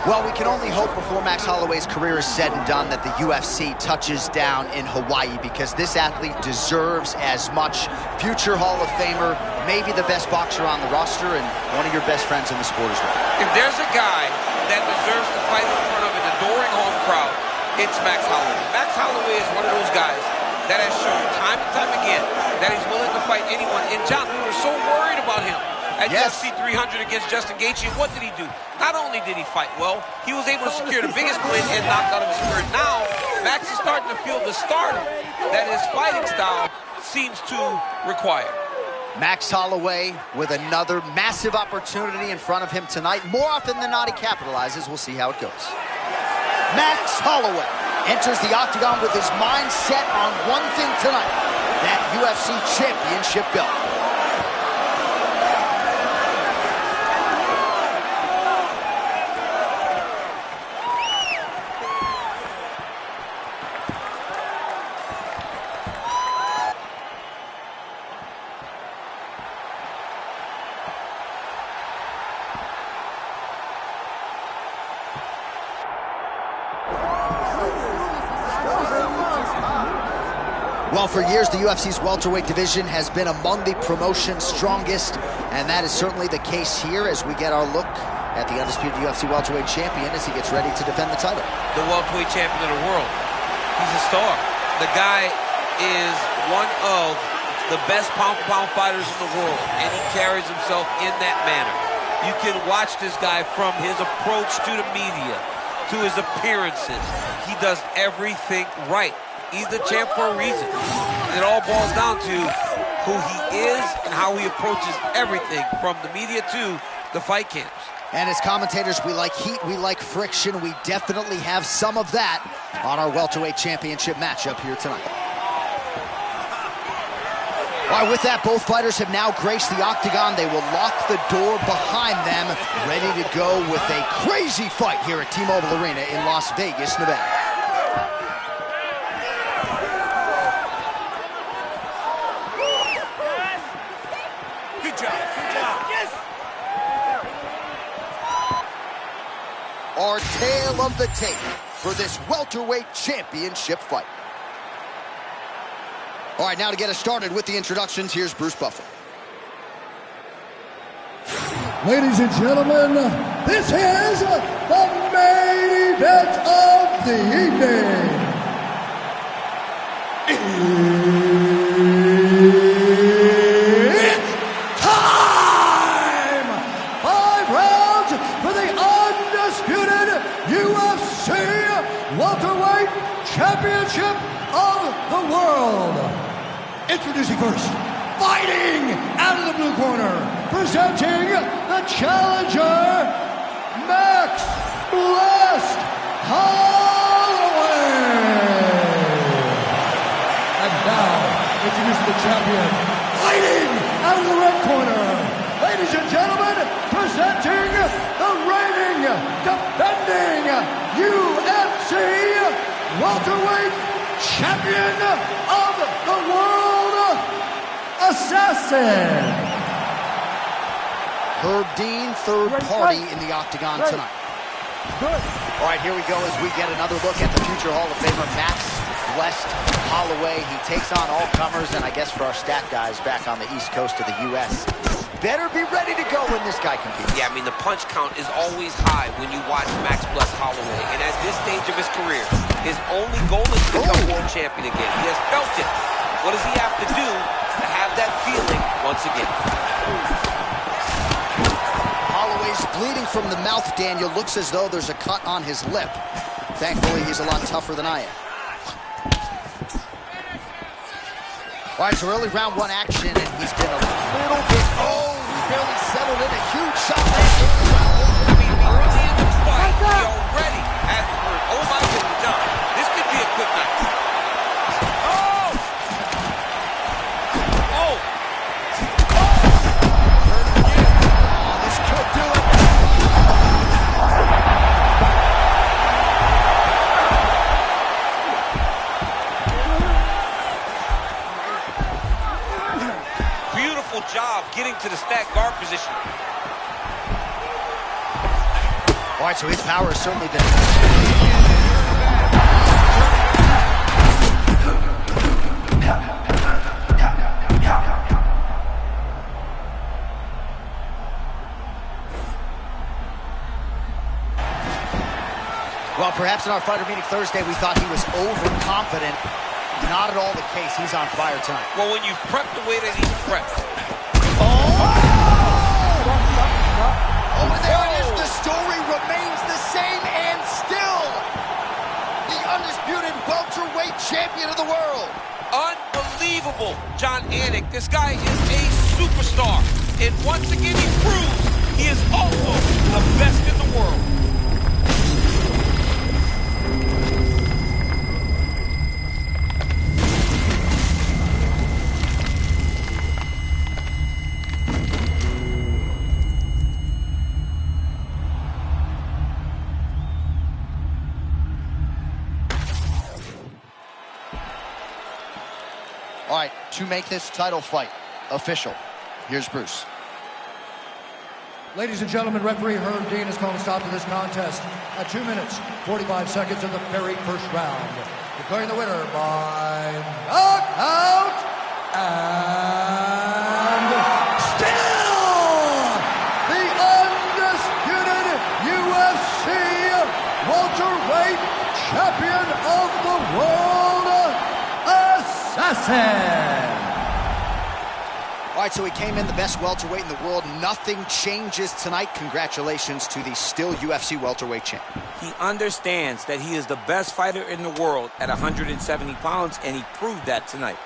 Well, we can only hope before Max Holloway's career is said and done that the UFC touches down in Hawaii, because this athlete deserves as much. Future Hall of Famer, maybe the best boxer on the roster, and one of your best friends in the sport as well. If there's a guy that deserves to fight in front of an adoring home crowd, it's Max Holloway. Max Holloway is one of those guys that has shown time and time again that he's willing to fight anyone. And John, we were so worried about him at UFC 300 against Justin Gaethje. What did he do? Not only did he fight well, he was able to secure the biggest win and knock out of his career. Now, Max is starting to feel the stardom that his fighting style seems to require. Max Holloway with another massive opportunity in front of him tonight. More often than not, he capitalizes. We'll see how it goes. Max Holloway enters the octagon with his mind set on one thing tonight, that UFC championship belt. Well, for years, the UFC's welterweight division has been among the promotion's strongest, and that is certainly the case here as we get our look at the undisputed UFC welterweight champion as he gets ready to defend the title. The welterweight champion of the world. He's a star. The guy is one of the best pound-for-pound fighters in the world, and he carries himself in that manner. You can watch this guy from his approach to the media, to his appearances. He does everything right. He's the champ for a reason. It all boils down to who he is and how he approaches everything from the media to the fight camps. And as commentators, we like heat, we like friction. We definitely have some of that on our welterweight championship matchup here tonight. All right, with that, both fighters have now graced the octagon. They will lock the door behind them, ready to go with a crazy fight here at T-Mobile Arena in Las Vegas, Nevada. Our tale of the tape for this welterweight championship fight. All right, now to get us started with the introductions, here's Bruce Buffer. Ladies and gentlemen, this is the main event of the evening. It's time! 5 rounds for the undisputed UFC welterweight championship of the world. Introducing first, fighting out of the blue corner, presenting the challenger, Max Blessed Holloway. And now, introducing the champion, fighting out of the red corner, ladies and gentlemen, presenting the reigning, defending UFC welterweight champion of the world, Assassin. Herb Dean, third party in the octagon tonight. All right, here we go as we get another look at the future Hall of Famer, Max Blessed Holloway. He takes on all comers, and I guess for our stat guys back on the East Coast of the U.S., better be ready to go when this guy competes. Yeah, I mean, the punch count is always high when you watch Max Blessed Holloway. And at this stage of his career, his only goal is to become world champion again. He has felt it. What does he have to do to have that feeling once again? Holloway's bleeding from the mouth, Daniel. Looks as though there's a cut on his lip. Thankfully, he's a lot tougher than I am. All right, so early round 1 action, and he's been a little bit, barely settled in. A huge shot. I mean, early in the fight, he already has the word, oh my goodness, John, this could be a quick night. This could do it. Beautiful job getting to the stacked guard position. All right, so his power has certainly been... Well, perhaps in our fighter meeting Thursday, we thought he was overconfident. Not at all the case. He's on fire tonight. Well, when you prep the way that he's prepped. Oh, there it is. The story remains the same, and still the undisputed welterweight champion of the world. Unbelievable, John Anik. This guy is a superstar. And once again, he proves he is also the best in the world. All right, to make this title fight official, here's Bruce. Ladies and gentlemen, referee Herb Dean has called a stop to this contest at 2 minutes, 45 seconds of the very first round. Declaring the winner by knockout and still the undisputed UFC welterweight champion of the world, Assassin. All right, so he came in the best welterweight in the world. Nothing changes tonight. Congratulations to the still UFC welterweight champ. He understands that he is the best fighter in the world at 170 pounds, and he proved that tonight.